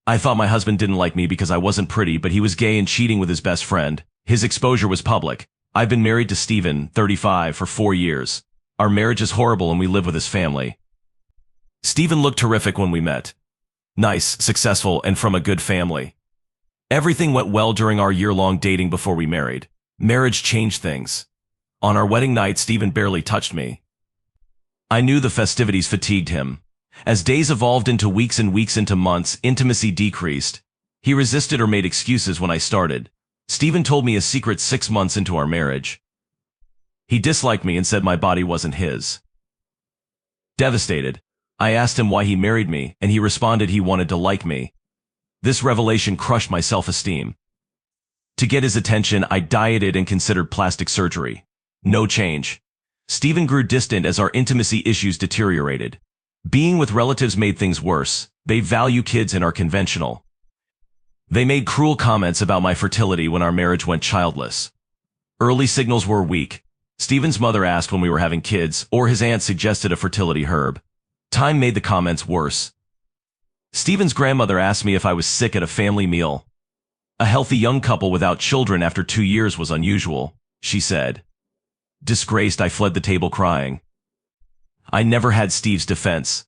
I thought my husband didn't like me because I wasn't pretty, but he was gay and cheating with his best friend. His exposure was public. I've been married to Steven, 35, for 4 years. Our marriage is horrible and we live with his family. Steven looked terrific when we met. Nice, successful, and from a good family. Everything went well during our year-long dating before we married. Marriage changed things. On our wedding night, Steven barely touched me. I knew the festivities fatigued him. As days evolved into weeks and weeks into months, intimacy decreased. He resisted or made excuses when I started. Steven told me a secret 6 months into our marriage. He disliked me and said my body wasn't his. Devastated, I asked him why he married me, and he responded he wanted to like me. This revelation crushed my self-esteem. To get his attention, I dieted and considered plastic surgery. No change. Steven grew distant as our intimacy issues deteriorated. Being with relatives made things worse. They value kids and are conventional. They made cruel comments about my fertility when our marriage went childless. Early signals were weak. Steven's mother asked when we were having kids, or his aunt suggested a fertility herb. Time made the comments worse. Steven's grandmother asked me if I was sick at a family meal. A healthy young couple without children after 2 years was unusual, she said. Disgraced, I fled the table crying. I never had Steve's defense.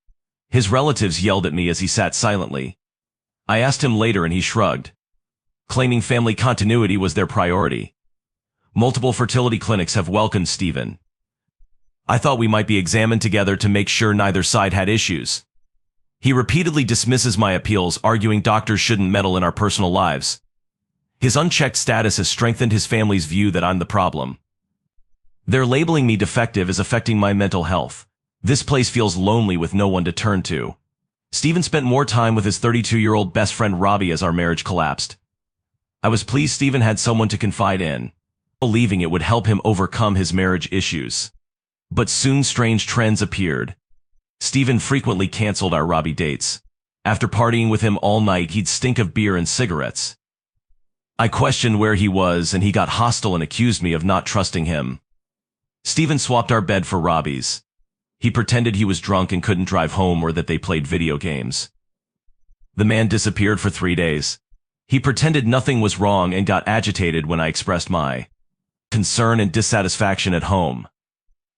His relatives yelled at me as he sat silently. I asked him later and he shrugged, claiming family continuity was their priority. Multiple fertility clinics have welcomed Steven. I thought we might be examined together to make sure neither side had issues. He repeatedly dismisses my appeals, arguing doctors shouldn't meddle in our personal lives. His unchecked status has strengthened his family's view that I'm the problem. Their labeling me defective is affecting my mental health. This place feels lonely with no one to turn to. Steven spent more time with his 32-year-old best friend Robbie as our marriage collapsed. I was pleased Steven had someone to confide in, believing it would help him overcome his marriage issues. But soon strange trends appeared. Steven frequently canceled our Robbie dates. After partying with him all night, he'd stink of beer and cigarettes. I questioned where he was, and he got hostile and accused me of not trusting him. Steven swapped our bed for Robbie's. He pretended he was drunk and couldn't drive home or that they played video games. The man disappeared for 3 days. He pretended nothing was wrong and got agitated when I expressed my concern and dissatisfaction at home.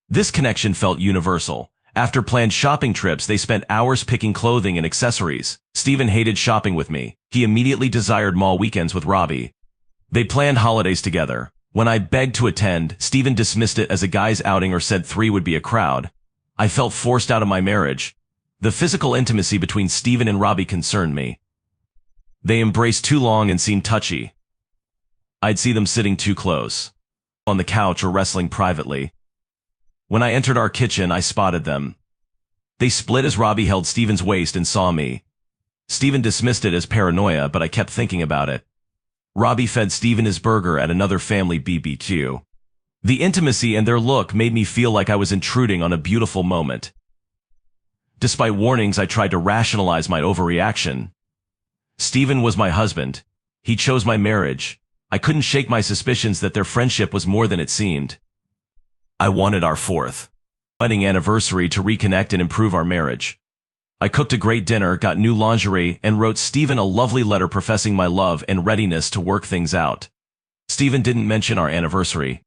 This connection felt universal. After planned shopping trips, they spent hours picking clothing and accessories. Steven hated shopping with me. He immediately desired mall weekends with Robbie. They planned holidays together. When I begged to attend, Steven dismissed it as a guy's outing or said 3 would be a crowd. I felt forced out of my marriage. The physical intimacy between Steven and Robbie concerned me. They embraced too long and seemed touchy. I'd see them sitting too close, on the couch or wrestling privately. When I entered our kitchen, I spotted them. They split as Robbie held Steven's waist and saw me. Steven dismissed it as paranoia, but I kept thinking about it. Robbie fed Steven his burger at another family BBQ. The intimacy and their look made me feel like I was intruding on a beautiful moment. Despite warnings, I tried to rationalize my overreaction. Steven was my husband. He chose my marriage. I couldn't shake my suspicions that their friendship was more than it seemed. I wanted our 4th wedding anniversary to reconnect and improve our marriage. I cooked a great dinner, got new lingerie, and wrote Steven a lovely letter professing my love and readiness to work things out. Steven didn't mention our anniversary.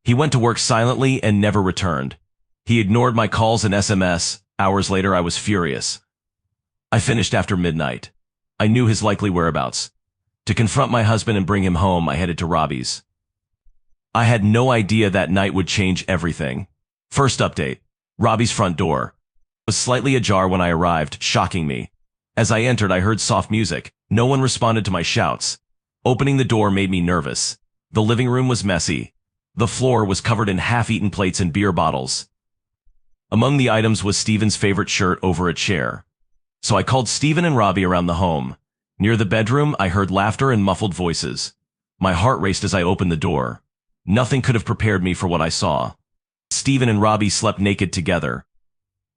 He went to work silently and never returned. He ignored my calls and SMS. Hours later, I was furious. I finished after midnight. I knew his likely whereabouts. To confront my husband and bring him home, I headed to Robbie's. I had no idea that night would change everything. First update. Robbie's front door was slightly ajar when I arrived, shocking me. As I entered, I heard soft music. No one responded to my shouts. Opening the door made me nervous. The living room was messy. The floor was covered in half-eaten plates and beer bottles. Among the items was Steven's favorite shirt over a chair. So I called Steven and Robbie around the home. Near the bedroom, I heard laughter and muffled voices. My heart raced as I opened the door. Nothing could have prepared me for what I saw. Steven and Robbie slept naked together.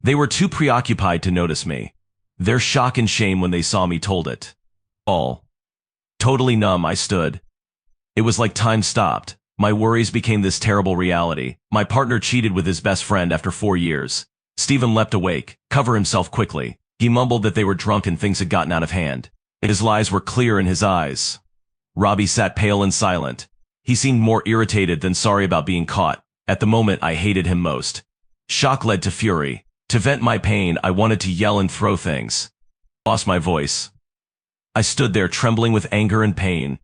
They were too preoccupied to notice me. Their shock and shame when they saw me told it all. Totally numb, I stood. It was like time stopped. My worries became this terrible reality. My partner cheated with his best friend after 4 years. Steven leapt awake, covered himself quickly. He mumbled that they were drunk and things had gotten out of hand. His lies were clear in his eyes. Robbie sat pale and silent. He seemed more irritated than sorry about being caught. At the moment, I hated him most. Shock led to fury. To vent my pain, I wanted to yell and throw things. Lost my voice. I stood there trembling with anger and pain.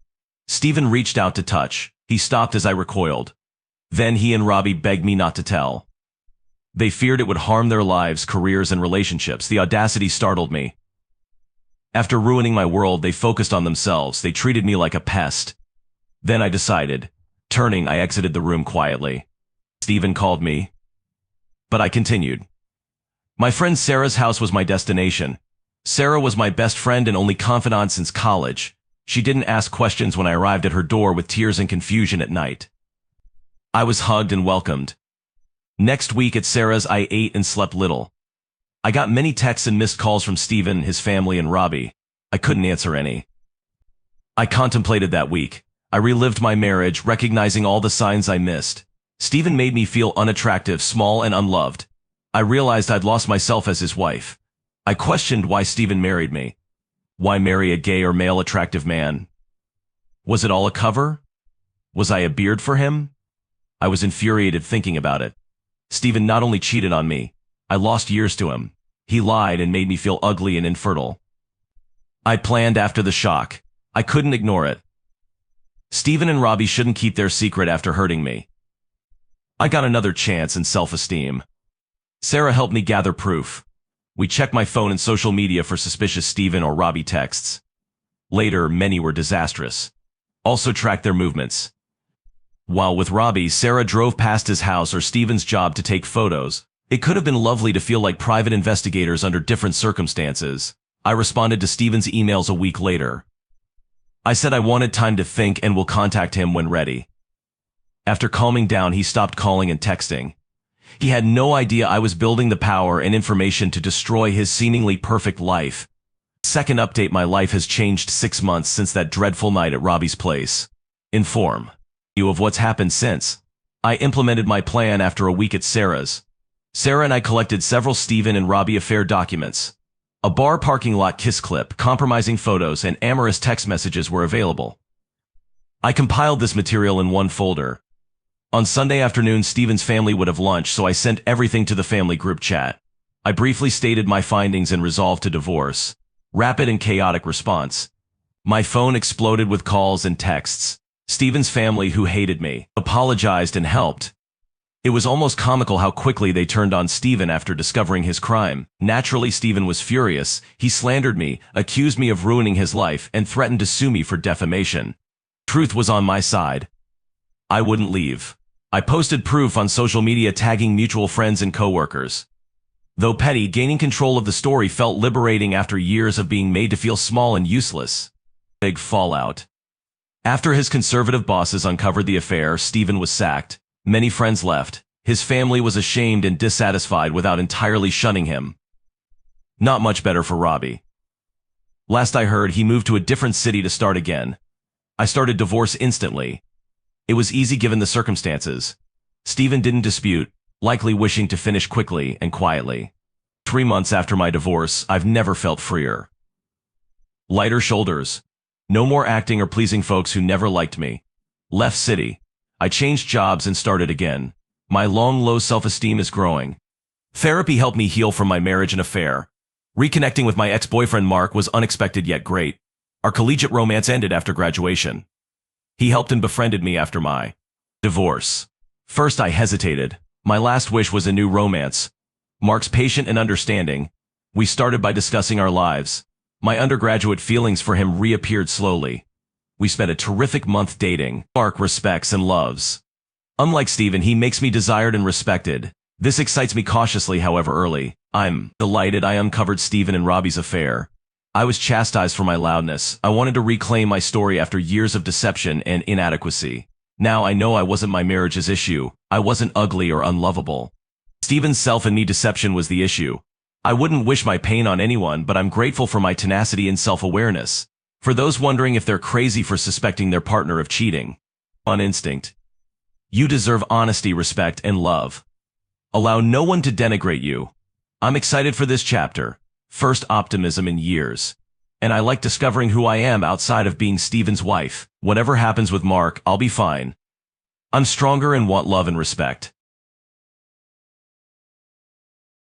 Stephen reached out to touch. He stopped as I recoiled. Then he and Robbie begged me not to tell. They feared it would harm their lives, careers, and relationships. The audacity startled me. After ruining my world, they focused on themselves. They treated me like a pest. Then I decided. Turning, I exited the room quietly. Stephen called me. But I continued. My friend Sarah's house was my destination. Sarah was my best friend and only confidant since college. She didn't ask questions when I arrived at her door with tears and confusion at night. I was hugged and welcomed. Next week at Sarah's, I ate and slept little. I got many texts and missed calls from Stephen, his family, and Robbie. I couldn't answer any. I contemplated that week. I relived my marriage, recognizing all the signs I missed. Stephen made me feel unattractive, small, and unloved. I realized I'd lost myself as his wife. I questioned why Stephen married me. Why marry a gay or male attractive man? Was it all a cover? Was I a beard for him? I was infuriated thinking about it. Stephen not only cheated on me, I lost years to him. He lied and made me feel ugly and infertile. I planned after the shock. I couldn't ignore it. Stephen and Robbie shouldn't keep their secret after hurting me. I got another chance and self-esteem. Sarah helped me gather proof. We checked my phone and social media for suspicious Stephen or Robbie texts. Later, many were disastrous. Also tracked their movements. While with Robbie, Sarah drove past his house or Stephen's job to take photos. It could have been lovely to feel like private investigators under different circumstances. I responded to Stephen's emails a week later. I said I wanted time to think and will contact him when ready. After calming down, he stopped calling and texting. He had no idea I was building the power and information to destroy his seemingly perfect life. Second update: my life has changed 6 months since that dreadful night at Robbie's place. Inform you of what's happened since. I implemented my plan after a week at Sarah's. Sarah and I collected several Stephen and Robbie affair documents. A bar parking lot kiss clip, compromising photos, and amorous text messages were available. I compiled this material in one folder. On Sunday afternoon, Stephen's family would have lunch, so I sent everything to the family group chat. I briefly stated my findings and resolved to divorce. Rapid and chaotic response. My phone exploded with calls and texts. Stephen's family, who hated me, apologized and helped. It was almost comical how quickly they turned on Stephen after discovering his crime. Naturally, Stephen was furious. He slandered me, accused me of ruining his life, and threatened to sue me for defamation. Truth was on my side. I wouldn't leave. I posted proof on social media, tagging mutual friends and coworkers. Though petty, gaining control of the story felt liberating after years of being made to feel small and useless. Big fallout. After his conservative bosses uncovered the affair, Stephen was sacked. Many friends left. His family was ashamed and dissatisfied without entirely shunning him. Not much better for Robbie. Last I heard, he moved to a different city to start again. I started divorce instantly. It was easy given the circumstances. Stephen didn't dispute, likely wishing to finish quickly and quietly. 3 months after my divorce, I've never felt freer. Lighter shoulders. No more acting or pleasing folks who never liked me. Left city. I changed jobs and started again. My long, low self-esteem is growing. Therapy helped me heal from my marriage and affair. Reconnecting with my ex-boyfriend Mark was unexpected yet great. Our collegiate romance ended after graduation. He helped and befriended me after my divorce. First I hesitated. My last wish was a new romance. Mark's patient and understanding. We started by discussing our lives. My undergraduate feelings for him reappeared slowly. We spent a terrific month dating. Mark respects and loves. Unlike Stephen, he makes me desired and respected. This excites me cautiously, however early. I'm delighted I uncovered Stephen and Robbie's affair. I was chastised for my loudness. I wanted to reclaim my story after years of deception and inadequacy. Now I know I wasn't my marriage's issue. I wasn't ugly or unlovable. Stephen's self and me deception was the issue. I wouldn't wish my pain on anyone, but I'm grateful for my tenacity and self-awareness. For those wondering if they're crazy for suspecting their partner of cheating. On instinct. You deserve honesty, respect, and love. Allow no one to denigrate you. I'm excited for this chapter. First optimism in years. and I like discovering who I am outside of being Steven's wife. Whatever happens with Mark, I'll be fine. I'm stronger and want love and respect.